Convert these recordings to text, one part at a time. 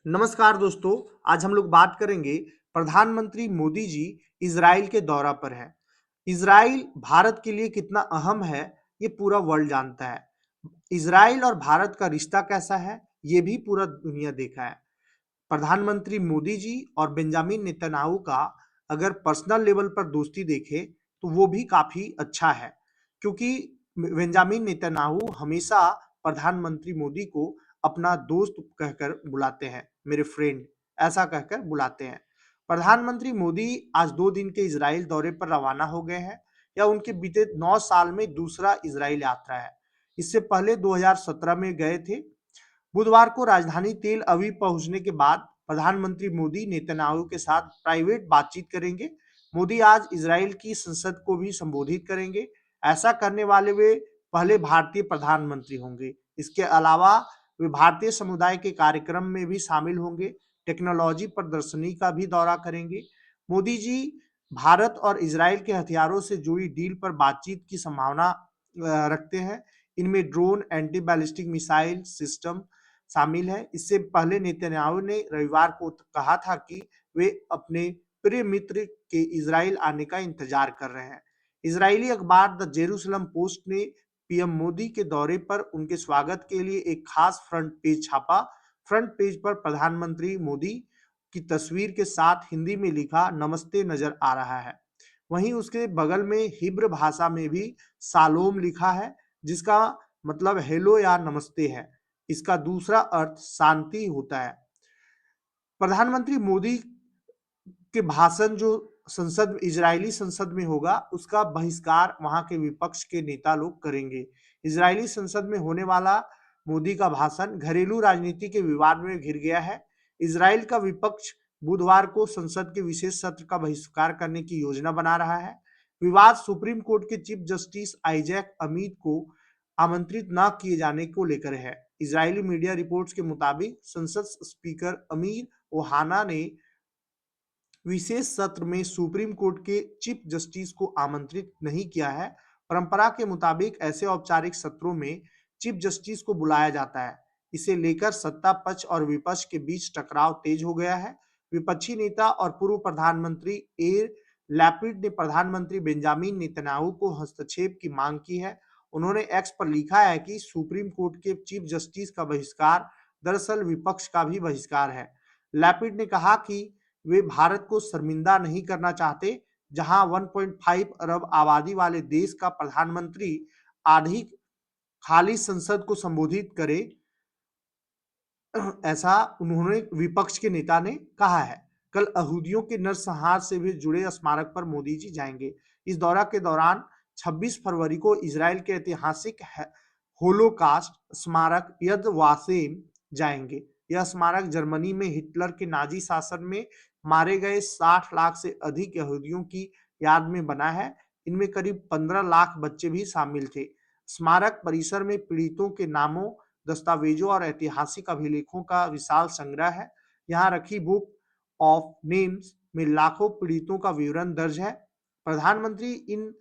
नमस्कार दोस्तों। आज हम लोग बात करेंगे। प्रधानमंत्री मोदी जी इजराइल के दौरा पर है। इजराइल भारत के लिए कितना अहम है, ये पूरा वर्ल्ड जानता है। इजराइल और भारत का रिश्ता कैसा है, ये भी पूरा दुनिया देखा है। प्रधानमंत्री मोदी जी और बेंजामिन नेतन्याहू का अगर पर्सनल लेवल पर दोस्ती देखें तो वो भी काफी अच्छा है, क्योंकि बेंजामिन नेतन्याहू हमेशा प्रधानमंत्री मोदी को अपना दोस्त कहकर बुलाते हैं, मेरे फ्रेंड ऐसा कहकर बुलाते हैं। प्रधानमंत्री मोदी आज 2 दिन के इजराइल दौरे पर रवाना हो गए हैं। यह उनके बीते 9 साल में दूसरा इजराइल यात्रा है। इससे पहले 2017 में गए थे। बुधवार को राजधानी तेल अवीव पहुंचने के बाद प्रधानमंत्री मोदी नेतन्याहू के साथ प्राइवेट बातचीत करेंगे। मोदी आज इजराइल की संसद को भी संबोधित करेंगे। ऐसा करने वाले वे पहले भारतीय प्रधानमंत्री होंगे। इसके अलावा वे भारतीय समुदाय के कार्यक्रम में भी शामिल होंगे। टेक्नोलॉजी प्रदर्शनी का भी दौरा करेंगे। मोदी जी भारत और इजराइल के हथियारों से जुड़ी डील पर बातचीत की संभावना रखते हैं। इनमें drone, anti ballistic missile system शामिल है। इससे पहले नेतन्याहू ने रविवार को कहा था कि वे अपने प्रिय मित्र के इजराइल आने का इंतजार कर रहे हैं। इजरायली अखबार द जेरूसलम पोस्ट ने पीएम मोदी के दौरे पर उनके स्वागत के लिए एक खास फ्रंट पेज छापा। फ्रंट पेज पर प्रधानमंत्री मोदी की तस्वीर के साथ हिंदी में लिखा नमस्ते नजर आ रहा है। वहीं उसके बगल में हिब्रू भाषा में भी शालोम लिखा है, जिसका मतलब हेलो या नमस्ते है। इसका दूसरा अर्थ शांति होता है। प्रधानमंत्री मोदी के भाषण जो संसद इजरायली संसद में होगा, उसका बहिष्कार वहां के विपक्ष के नेता लोग करेंगे। इजरायली संसद में होने वाला मोदी का भाषण घरेलू राजनीति के विवाद में घिर गया है। इजराइल का विपक्ष बुधवार को संसद के विशेष सत्र का बहिष्कार करने की योजना बना रहा है। विवाद सुप्रीम कोर्ट के चीफ जस्टिस आइजैक अमीद को आमंत्रित न किए जाने को लेकर है। इजरायली मीडिया रिपोर्ट्स के मुताबिक संसद स्पीकर अमीर ओहाना ने विशेष सत्र में सुप्रीम कोर्ट के चीफ जस्टिस को आमंत्रित नहीं किया है। परंपरा के मुताबिक ऐसे औपचारिक सत्रों में चीफ जस्टिस को बुलाया जाता है। इसे लेकर सत्ता पक्ष और विपक्ष के बीच टकराव तेज हो गया है। विपक्षी नेता और पूर्व प्रधानमंत्री एयर लैपिड ने प्रधानमंत्री बेंजामिन नेतन्याहू को हस्तक्षेप की मांग की है। उन्होंने एक्स पर लिखा है कि सुप्रीम कोर्ट के चीफ जस्टिस का बहिष्कार दरअसल विपक्ष का भी बहिष्कार है। लैपिड ने कहा कि वे भारत को शर्मिंदा नहीं करना चाहते, जहां 1.5 अरब आबादी वाले देश का प्रधानमंत्री आधी खाली संसद को संबोधित करे, ऐसा उन्होंने विपक्ष के नेता ने कहा है। कल यहूदियों के नरसंहार से भी जुड़े स्मारक पर मोदी जी जाएंगे। इस दौरा के दौरान 26 फरवरी को इजराइल के ऐतिहासिक होलोकास्ट स्मारक यद वासेम जाएंगे। यह स्मारक जर्मनी में हिटलर के नाजी शासन में मारे गए 60 लाख से अधिक यहूदियों की याद में बना है। इनमें करीब 15 लाख बच्चे भी शामिल थे। स्मारक परिसर में पीड़ितों के नामों, दस्तावेजों और ऐतिहासिक अभिलेखों का विशाल संग्रह है। यहाँ रखी बुक ऑफ नेम्स में लाखों पीड़ितों का विवरण दर्ज है। प्रधानमंत्री इन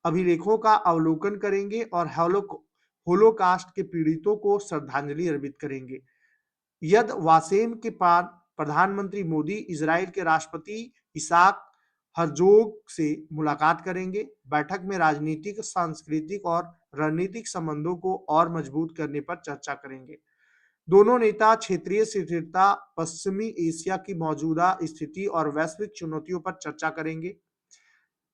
अभिलेखों का अवलोकन करेंगे और होलोकास्ट के पीड़ितों को श्रद्धांजलि अर्पित करेंगे। यद वासेम के बाद प्रधानमंत्री मोदी इजराइल के राष्ट्रपति इसाक हर्जोग से मुलाकात करेंगे। बैठक में राजनीतिक, सांस्कृतिक और रणनीतिक संबंधों को और मजबूत करने पर चर्चा करेंगे। दोनों नेता क्षेत्रीय स्थिरता, पश्चिमी एशिया की मौजूदा स्थिति और वैश्विक चुनौतियों पर चर्चा करेंगे।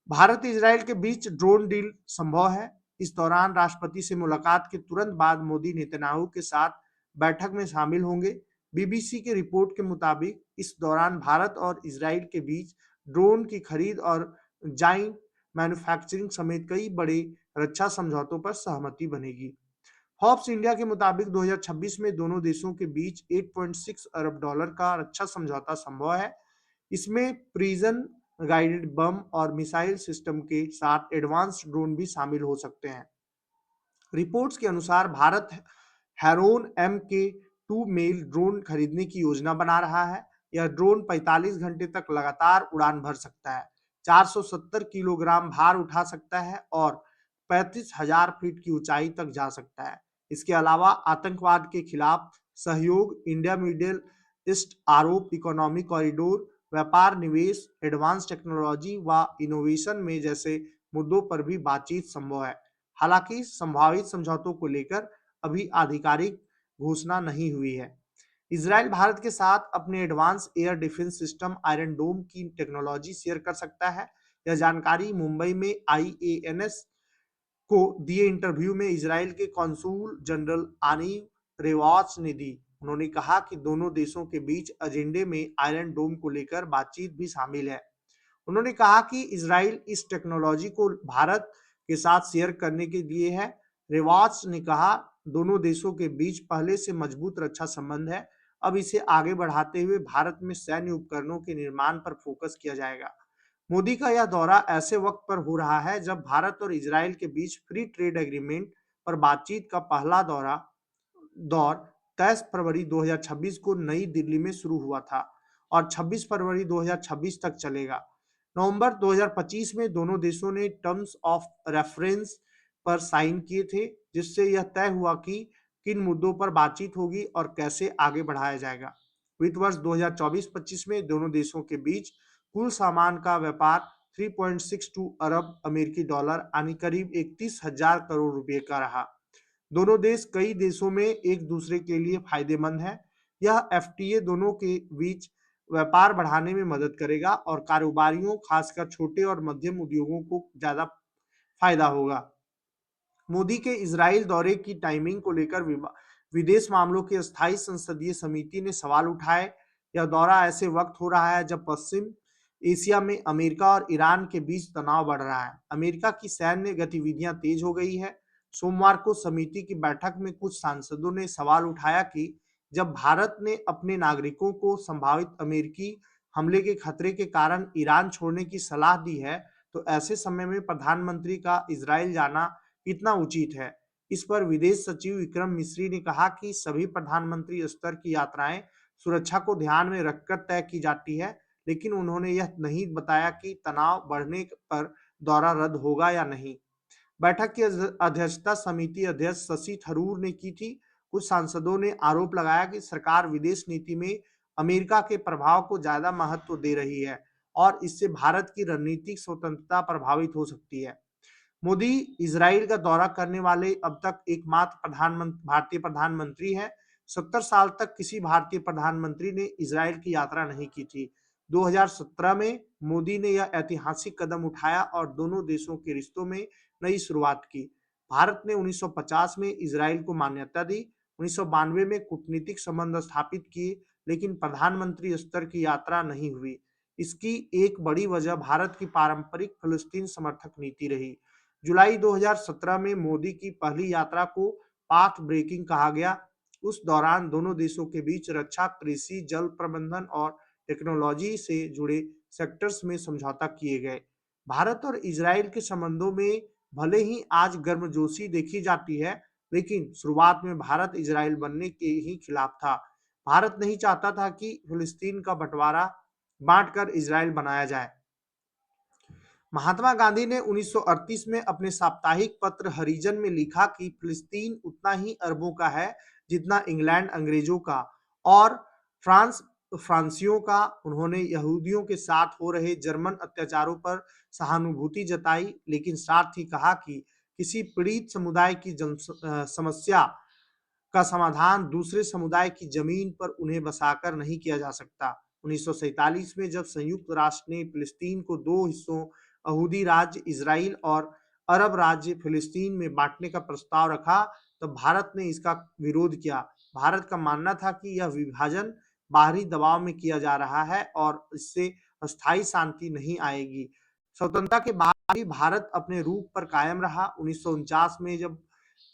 भारत इजराइल के बीच ड्रोन डील संभव है। इस दौरान राष्ट्रपति से मुलाकात के तुरंत बाद मोदी नेतन्याहू के साथ बैठक में शामिल होंगे। बीबीसी की रिपोर्ट के मुताबिक इस दौरान भारत और इजराइल के बीच ड्रोन की खरीद और जाइंट मैन्युफैक्चरिंग समेत कई बड़े रक्षा समझौतों पर सहमति बनेगी। फॉर्ब्स इंडिया के मुताबिक 2026 में दोनों देशों के बीच 8.6 अरब डॉलर का रक्षा समझौता संभव है। इसमें प्रिजन गाइडेड बम और मिसाइल सिस्टम के साथ एडवांस ड्रोन भी शामिल हो सकते हैं। रिपोर्ट्स के अनुसार भारत हैरोन MK2 मेल ड्रोन खरीदने की योजना बना रहा है। यह ड्रोन 45 घंटे तक लगातार उड़ान भर सकता है, 470 किलोग्राम भार उठा सकता है और 35,000 फीट की ऊंचाई तक जा सकता है। इसके अलावा आतंकवाद के खिलाफ सहयोग, इंडिया मिडिल ईस्ट आरोप, इकोनॉमिक कॉरिडोर, व्यापार, निवेश, एडवांस टेक्नोलॉजी व इनोवेशन में जैसे मुद्दों पर भी बातचीत संभव है। हालांकि संभावित समझौतों को लेकर अभी आधिकारिक घोषणा नहीं हुई है। इसराइल भारत के साथ अपने advance air defence system iron dome की टेक्नोलॉजी शेयर कर सकता है। यह जानकारी मुंबई में आईएएनएस को दिए इंटरव्यू में इजराइल के कॉन्सूल जनरल आनी रेवाच ने दी। उन्होंने कहा कि दोनों देशों के बीच एजेंडे में आयरन डोम को लेकर बातचीत भी शामिल है। उन्होंने कहा कि इजराइल इस टेक्नोलॉजी को भारत के साथ शेयर करने के लिए है। रेवाच ने कहा, दोनों देशों के बीच पहले से मजबूत रक्षा संबंध है। अब इसे आगे बढ़ाते हुए भारत में सैन्य उपकरणों के निर्माण पर फोकस किया जाएगा। मोदी का यह दौरा ऐसे वक्त पर हो रहा है जब भारत और इजराइल के बीच फ्री ट्रेड एग्रीमेंट पर बातचीत का पहला दौर 23 फरवरी 2026 को नई दिल्ली में शुरू हुआ था और 26 फरवरी 2026 तक चलेगा। नवंबर 2025 में दोनों देशों ने टर्म्स ऑफ रेफरेंस पर साइन किए थे, जिससे यह तय हुआ कि किन मुद्दों पर बातचीत होगी और कैसे आगे बढ़ाया जाएगा। वित्त वर्ष 2024-25 में दोनों देशों के बीच कुल सामान का व्यापार 3.62 अरब अमेरिकी डॉलर यानी करीब 31,000 करोड़ रुपए का रहा। दोनों देश कई देशों में एक दूसरे के लिए फायदेमंद है। यह एफटीए दोनों के बीच व्यापार बढ़ाने में मदद करेगा और कारोबारियों, खासकर छोटे और मध्यम उद्योगों को ज्यादा फायदा होगा। मोदी के इजराइल दौरे की टाइमिंग को लेकर विदेश मामलों की स्थायी संसदीय समिति ने सवाल उठाए। यह दौरा ऐसे वक्त हो रहा है जब पश्चिम एशिया में अमेरिका और ईरान के बीच तनाव बढ़ रहा है। अमेरिका की सैन्य गतिविधियां तेज हो गई है। सोमवार को समिति की बैठक में कुछ सांसदों ने सवाल उठाया कि जब भारत ने अपने नागरिकों को संभावित अमेरिकी हमले के खतरे के कारण ईरान छोड़ने की सलाह दी है, तो ऐसे समय में प्रधानमंत्री का इजराइल जाना कितना उचित है। इस पर विदेश सचिव विक्रम मिस्री ने कहा कि सभी प्रधानमंत्री स्तर की यात्राएं सुरक्षा को ध्यान में रखकर तय की जाती है, लेकिन उन्होंने यह नहीं बताया कि तनाव बढ़ने पर दौरा रद्द होगा या नहीं। बैठक की अध्यक्षता समिति अध्यक्ष शशि थरूर ने की थी। कुछ सांसदों ने आरोप लगाया कि सरकार विदेश नीति में अमेरिका के प्रभाव को ज्यादा महत्व दे रही है और इससे भारत की रणनीतिक स्वतंत्रता प्रभावित हो सकती है। मोदी इजराइल का दौरा करने वाले अब तक एकमात्र भारतीय प्रधानमंत्री हैं। 70 साल तक किसी भारतीय प्रधानमंत्री ने इजराइल की यात्रा नहीं की थी। 2017 में मोदी ने यह ऐतिहासिक कदम उठाया और दोनों देशों के रिश्तों में नई शुरुआत की। भारत ने 1950 में इजराइल को मान्यता दी, 1992 में कूटनीतिक संबंध स्थापित किए, लेकिन प्रधानमंत्री स्तर की यात्रा नहीं हुई। इसकी एक बड़ी वजह भारत की पारंपरिक फिलिस्तीन समर्थक नीति रही। जुलाई 2017 में मोदी की पहली यात्रा को पाथ ब्रेकिंग कहा गया। उस दौरान दोनों देशों के बीच रक्षा, कृषि, जल प्रबंधन और टेक्नोलॉजी से जुड़े सेक्टर्स में समझौता किए गए। भारत और इजराइल के संबंधों में भले ही आज गर्मजोशी देखी जाती है, लेकिन शुरुआत में भारत इजराइल बनने के ही खिलाफ था। भारत नहीं चाहता था कि फिलिस्तीन का बंटवारा बांटकर इजराइल बनाया जाए। महात्मा गांधी ने 1938 में अपने साप्ताहिक पत्र हरिजन में लिखा कि फिलिस्तीन उतना ही अरबों का है जितना इंग्लैंड अंग्रेजों का और फ्रांस फ्रांसियों का। उन्होंने यहूदियों के साथ हो रहे जर्मन अत्याचारों पर सहानुभूति जताई, लेकिन साथ ही कहा कि किसी पीड़ित समुदाय की समस्या का समाधान दूसरे समुदाय की जमीन पर उन्हें बसाकर नहीं किया जा सकता। 1947 में जब संयुक्त राष्ट्र ने फिलिस्तीन को दो हिस्सों यहूदी राज्य इजराइल और अरब राज्य फिलिस्तीन में बांटने का प्रस्ताव रखा, तो भारत ने इसका विरोध किया। भारत का मानना था कि यह विभाजन बाहरी दबाव में किया जा रहा है और इससे अस्थायी शांति नहीं आएगी। स्वतंत्रता के बाद भी भारत अपने रूप पर कायम रहा। 1949 में जब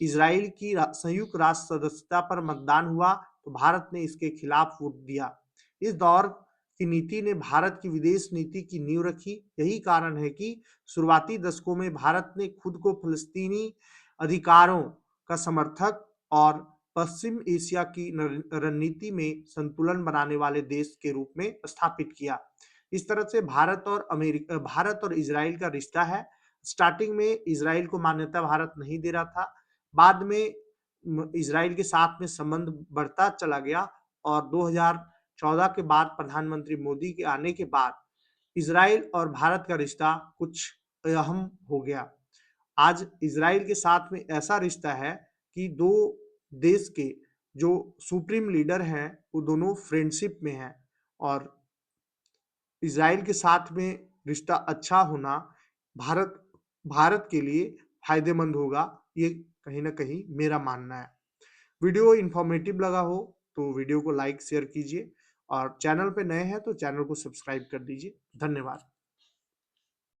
इजराइल की संयुक्त राष्ट्र सदस्यता पर मतदान हुआ, तो भारत ने इसके खिलाफ वोट दिया। इस दौर की नीति ने भारत की विदेश नीति की नींव रखी। यही कारण है कि शुरुआती दशकों में भारत ने खुद को फिलिस्तीनी अधिकारों का समर्थक और पश्चिम एशिया की रणनीति में संतुलन बनाने वाले देश के रूप में स्थापित किया। इस तरह से भारत और इजराइल का रिश्ता है। स्टार्टिंग में इजराइल को मान्यता भारत नहीं दे रहा था, बाद में इजराइल के साथ में संबंध बढ़ता चला गया और 2014 के बाद प्रधानमंत्री मोदी के आने के बाद इजराइल और भारत का रिश्ता कुछ अहम हो गया। आज इजराइल के साथ में ऐसा रिश्ता है कि दो देश के जो सुप्रीम लीडर हैं वो दोनों फ्रेंडशिप में हैं और इजराइल के साथ में रिश्ता अच्छा होना भारत भारत के लिए फायदेमंद होगा, ये कहीं ना कहीं मेरा मानना है। वीडियो इन्फॉर्मेटिव लगा हो तो वीडियो को लाइक शेयर कीजिए और चैनल पे नए हैं तो चैनल को सब्सक्राइब कर दीजिए। धन्यवाद।